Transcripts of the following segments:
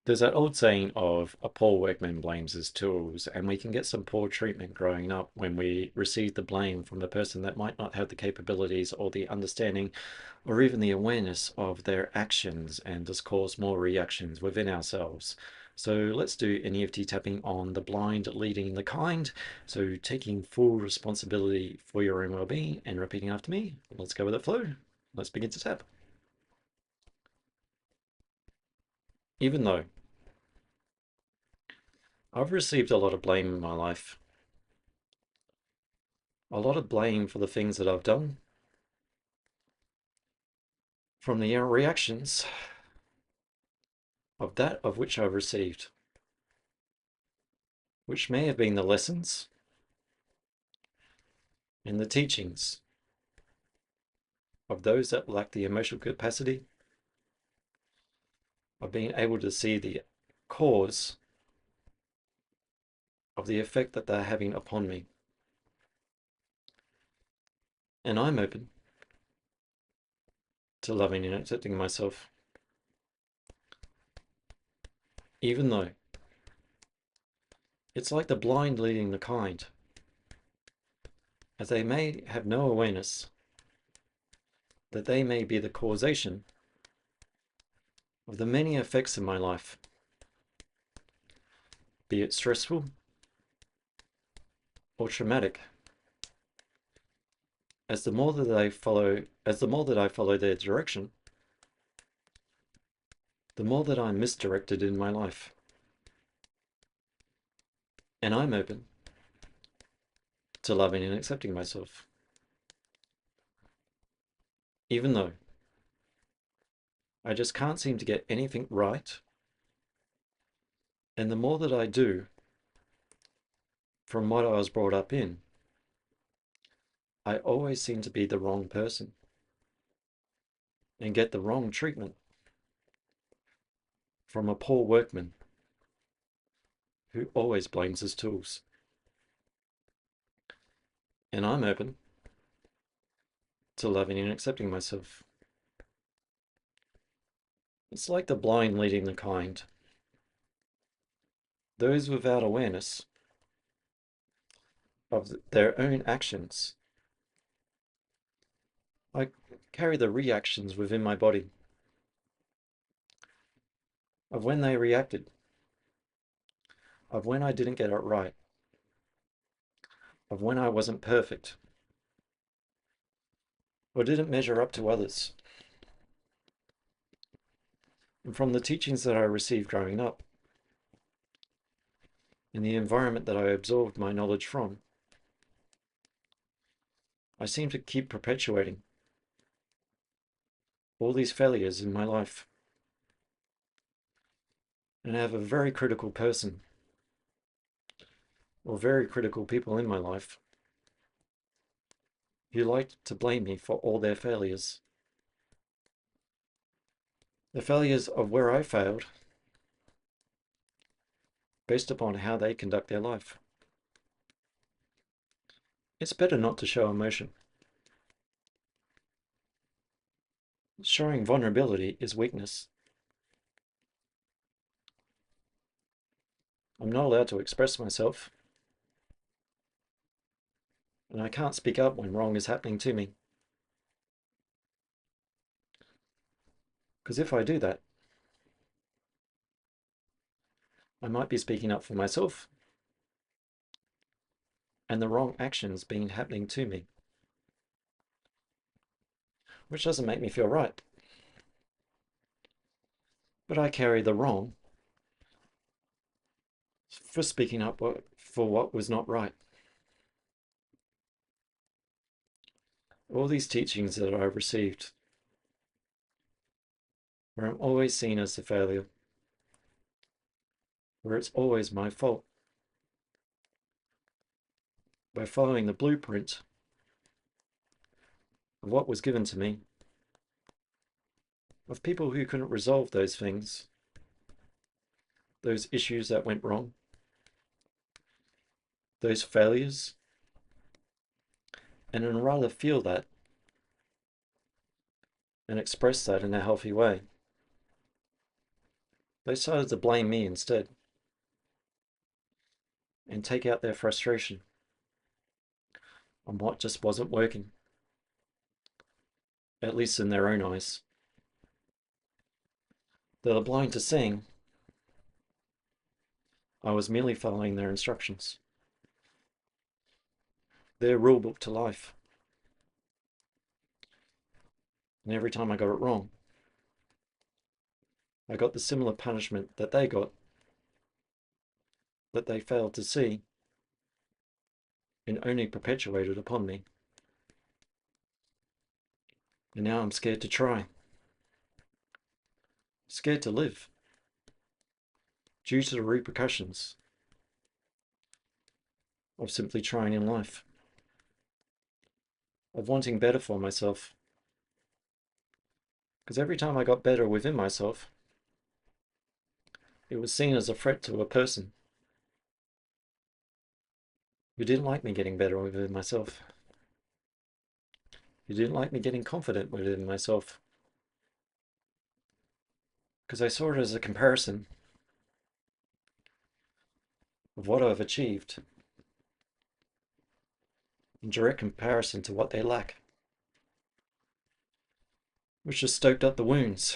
There's that old saying of a poor workman blames his tools, and we can get some poor treatment growing up when we receive the blame from the person that might not have the capabilities or the understanding or even the awareness of their actions and just cause more reactions within ourselves. So let's do an EFT tapping on the blind leading the kind. So taking full responsibility for your own well-being and repeating after me. Let's go with the flow. Let's begin to tap. Even though I've received a lot of blame in my life, a lot of blame for the things that I've done, from the reactions of that of which I've received, which may have been the lessons and the teachings of those that lack the emotional capacity of being able to see the cause of the effect that they're having upon me. And I'm open to loving and accepting myself, even though it's like the blind leading the kind, as they may have no awareness that they may be the causation of the many effects in my life, be it stressful or traumatic. As the more that I follow their direction, the more that I'm misdirected in my life. And I'm open to loving and accepting myself, even though I just can't seem to get anything right. And the more that I do, from what I was brought up in, I always seem to be the wrong person and get the wrong treatment from a poor workman who always blames his tools. And I'm open to loving and accepting myself. It's like the blind leading the kind. Those without awareness of their own actions. I carry the reactions within my body of when they reacted, of when I didn't get it right, of when I wasn't perfect or didn't measure up to others. And from the teachings that I received growing up, in the environment that I absorbed my knowledge from, I seem to keep perpetuating all these failures in my life. And I have a very critical person, or very critical people in my life, who like to blame me for all their failures. The failures of where I failed, based upon how they conduct their life. It's better not to show emotion. Showing vulnerability is weakness. I'm not allowed to express myself, and I can't speak up when wrong is happening to me. Because if I do that, I might be speaking up for myself and the wrong actions being happening to me, which doesn't make me feel right. But I carry the wrong for speaking up for what was not right. All these teachings that I've received, where I'm always seen as a failure, where it's always my fault, by following the blueprint of what was given to me, of people who couldn't resolve those things, those issues that went wrong, those failures, and I'd rather feel that and express that in a healthy way They started to blame me instead and take out their frustration on what just wasn't working, at least in their own eyes. They were blind to seeing I was merely following their instructions, their rule book to life. And every time I got it wrong, I got the similar punishment that they got, that they failed to see and only perpetuated upon me. And now I'm scared to try, scared to live, due to the repercussions of simply trying in life, of wanting better for myself. Because every time I got better within myself, it was seen as a threat to a person who didn't like me getting better within myself, who didn't like me getting confident within myself. Because I saw it as a comparison of what I've achieved in direct comparison to what they lack, which just stoked up the wounds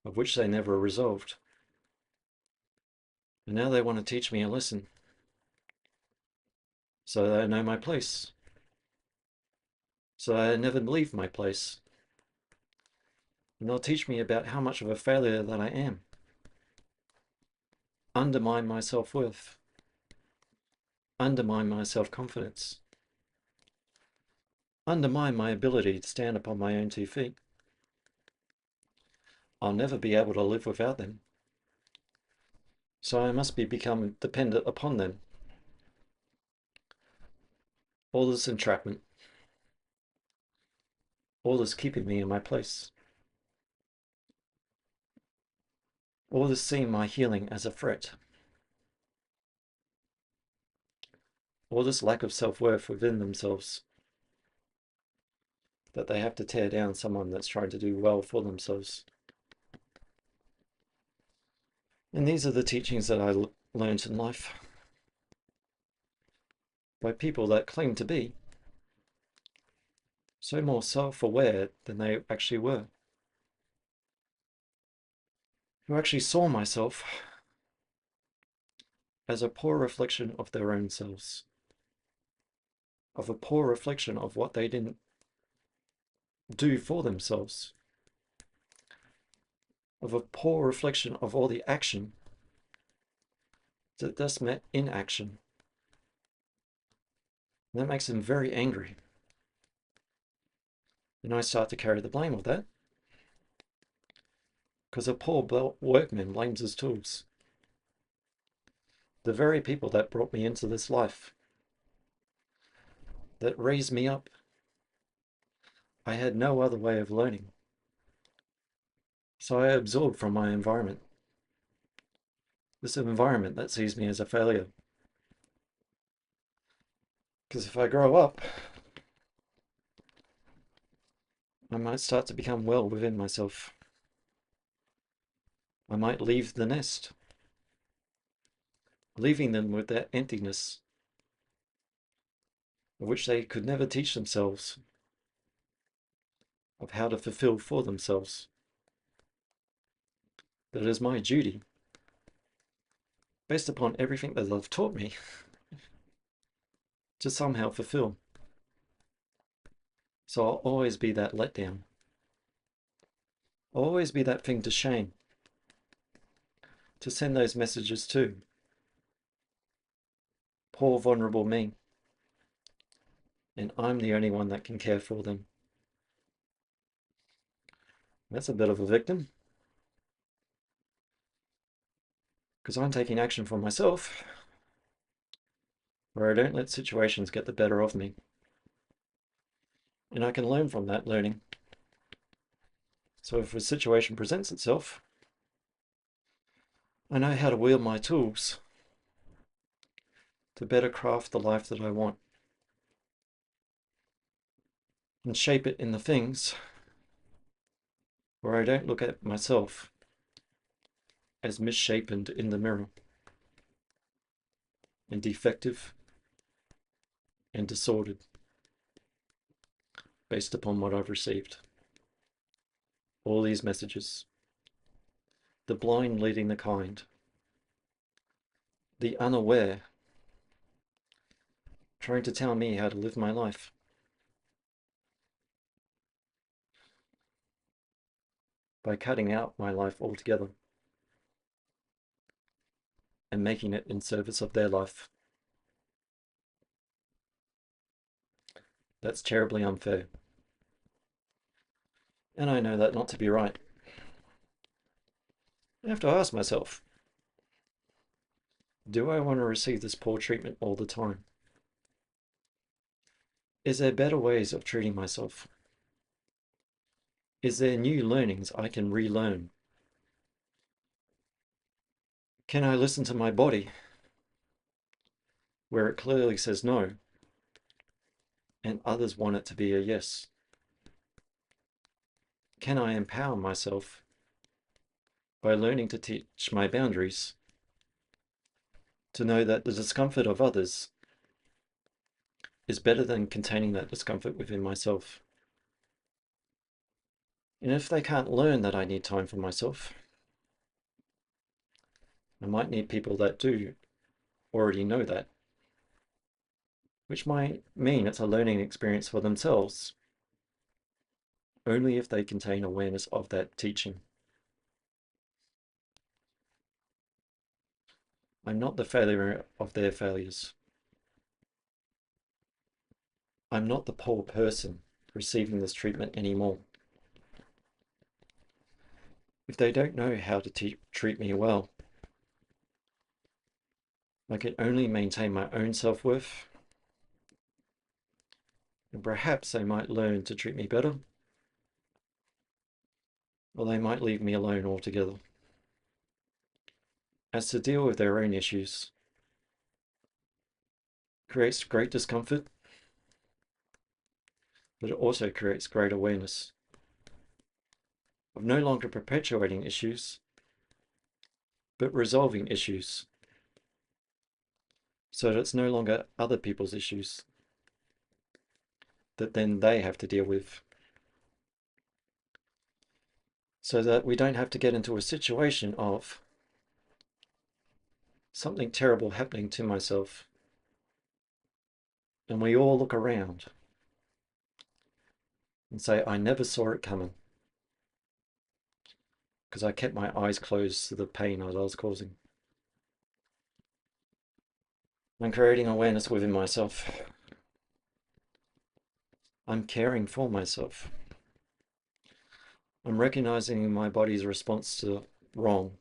of which they never resolved. And now they want to teach me a lesson so that I know my place, so that I never leave my place. And they'll teach me about how much of a failure that I am, undermine my self-worth, undermine my self-confidence, undermine my ability to stand upon my own 2 feet. I'll never be able to live without them. So I must become dependent upon them. All this entrapment, all this keeping me in my place, all this seeing my healing as a threat, all this lack of self-worth within themselves, that they have to tear down someone that's trying to do well for themselves. And these are the teachings that I learned in life by people that claim to be so more self-aware than they actually were, who actually saw myself as a poor reflection of their own selves, of a poor reflection of what they didn't do for themselves, of a poor reflection of all the action that just met inaction. And that makes them very angry. And I start to carry the blame of that, because a poor workman blames his tools. The very people that brought me into this life, that raised me up, I had no other way of learning. So I absorbed from my environment, this environment that sees me as a failure. Because if I grow up, I might start to become well within myself. I might leave the nest, leaving them with that emptiness of which they could never teach themselves of how to fulfill for themselves. That it is my duty, based upon everything that they've taught me, to somehow fulfill. So I'll always be that letdown. I'll always be that thing to shame, to send those messages to. Poor vulnerable me. And I'm the only one that can care for them. That's a bit of a victim, because I'm taking action for myself, where I don't let situations get the better of me. And I can learn from that learning. So if a situation presents itself, I know how to wield my tools to better craft the life that I want, and shape it in the things where I don't look at myself as misshapen in the mirror, and defective and disordered based upon what I've received. All these messages, the blind leading the kind, the unaware trying to tell me how to live my life. By cutting out my life altogether and making it in service of their life. That's terribly unfair. And I know that not to be right. I have to ask myself, do I want to receive this poor treatment all the time? Is there better ways of treating myself? Is there new learnings I can relearn? Can I listen to my body where it clearly says no and others want it to be a yes? Can I empower myself by learning to teach my boundaries, to know that the discomfort of others is better than containing that discomfort within myself? And if they can't learn that I need time for myself, I might need people that do already know that, which might mean it's a learning experience for themselves, only if they contain awareness of that teaching. I'm not the failure of their failures. I'm not the poor person receiving this treatment anymore. If they don't know how to treat me well, I can only maintain my own self-worth, and perhaps they might learn to treat me better, or they might leave me alone altogether. As to deal with their own issues creates great discomfort, but it also creates great awareness of no longer perpetuating issues, but resolving issues, so that it's no longer other people's issues that then they have to deal with, so that we don't have to get into a situation of something terrible happening to myself and we all look around and say, I never saw it coming, because I kept my eyes closed to the pain that I was causing. I'm creating awareness within myself. I'm caring for myself. I'm recognizing my body's response to wrong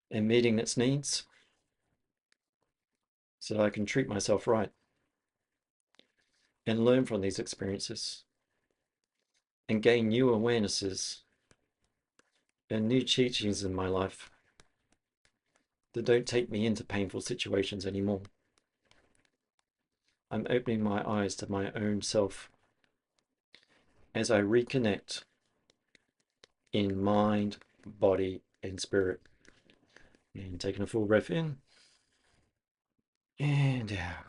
and meeting its needs so that I can treat myself right and learn from these experiences and gain new awarenesses and new teachings in my life that don't take me into painful situations anymore. I'm opening my eyes to my own self as I reconnect in mind, body, and spirit. And taking a full breath in and out.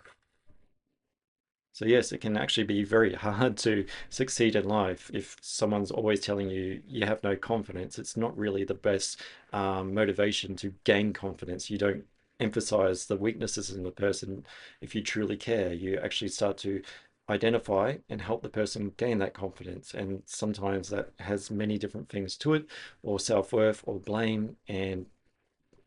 So yes, it can actually be very hard to succeed in life if someone's always telling you you have no confidence. It's not really the best motivation to gain confidence. You don't emphasize the weaknesses in the person. If you truly care, you actually start to identify and help the person gain that confidence. And sometimes that has many different things to it, or self-worth, or blame, and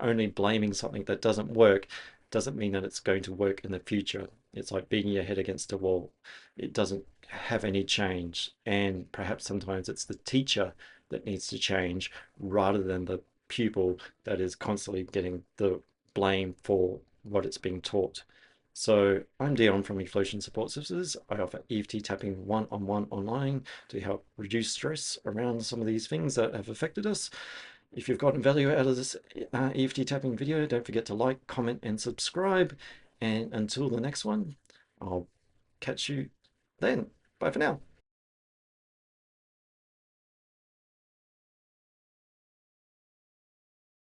only blaming something that doesn't work doesn't mean that it's going to work in the future. It's like beating your head against a wall. It doesn't have any change. And perhaps sometimes it's the teacher that needs to change rather than the pupil that is constantly getting the blame for what it's being taught. So I'm Dion from Eflowtion Support Services. I offer EFT tapping one-on-one online to help reduce stress around some of these things that have affected us. If you've gotten value out of this EFT tapping video, don't forget to like, comment, and subscribe. And until the next one, I'll catch you then. Bye for now.